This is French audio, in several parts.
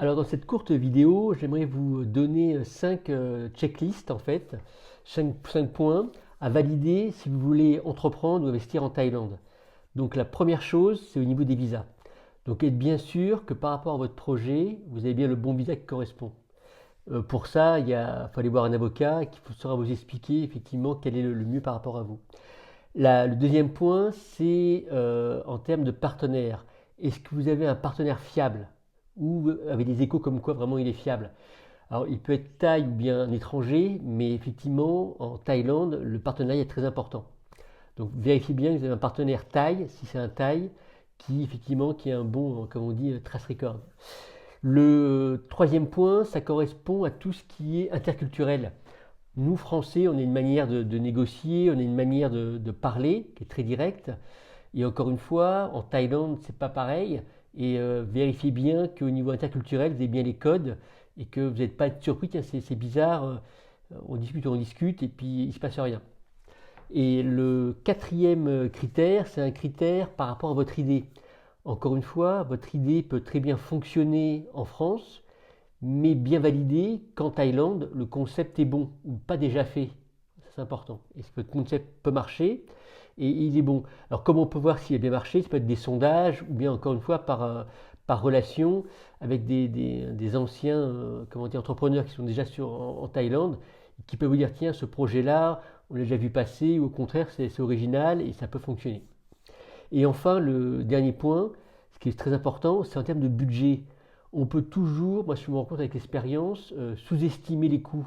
Alors dans cette courte vidéo, j'aimerais vous donner 5 checklists en fait, 5 points à valider si vous voulez entreprendre ou investir en Thaïlande. Donc la première chose, c'est au niveau des visas. Donc être bien sûr que par rapport à votre projet, vous avez bien le bon visa qui correspond. Pour ça, faut aller voir un avocat qui saura vous expliquer effectivement quel est le mieux par rapport à vous. Le deuxième point, c'est en termes de partenaire. Est-ce que vous avez un partenaire fiable ou avec des échos comme quoi vraiment il est fiable? Alors il peut être thaï ou bien un étranger, mais effectivement en Thaïlande, le partenariat est très important. Donc vérifiez bien que vous avez un partenaire thaï, si c'est un thaï, qui a un bon, comme on dit, trace record. Le troisième point, ça correspond à tout ce qui est interculturel. Nous, Français, on a une manière de négocier, on a une manière de parler qui est très directe. Et encore une fois, en Thaïlande, c'est pas pareil. Et vérifiez bien qu'au niveau interculturel, vous avez bien les codes et que vous n'êtes pas surpris, tiens, c'est bizarre, on discute et puis il ne se passe rien. Et le quatrième critère, c'est un critère par rapport à votre idée. Encore une fois, votre idée peut très bien fonctionner en France, mais bien validé qu'en Thaïlande, le concept est bon ou pas déjà fait. C'est important. Est-ce que votre concept peut marcher et il est bon? Alors, comment on peut voir s'il a bien marché? Ça peut être des sondages ou bien, encore une fois, par relation avec des anciens comment dire, entrepreneurs qui sont déjà en Thaïlande qui peuvent vous dire tiens, ce projet-là, on l'a déjà vu passer ou au contraire, c'est original et ça peut fonctionner. Et enfin, le dernier point, ce qui est très important, c'est en termes de budget. On peut toujours, moi je me rends compte avec l'expérience, sous-estimer les coûts.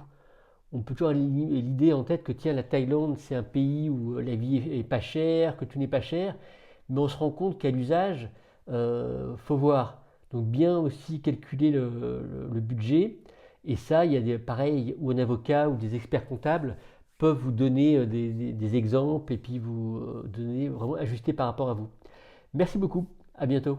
On peut toujours avoir l'idée en tête que tiens, la Thaïlande, c'est un pays où la vie est pas chère, que tout n'est pas cher, mais on se rend compte qu'à l'usage, faut voir. Donc bien aussi calculer le budget. Et ça, il y a pareil, ou un avocat ou des experts comptables peuvent vous donner des exemples et puis vous donner vraiment ajusté par rapport à vous. Merci beaucoup, à bientôt.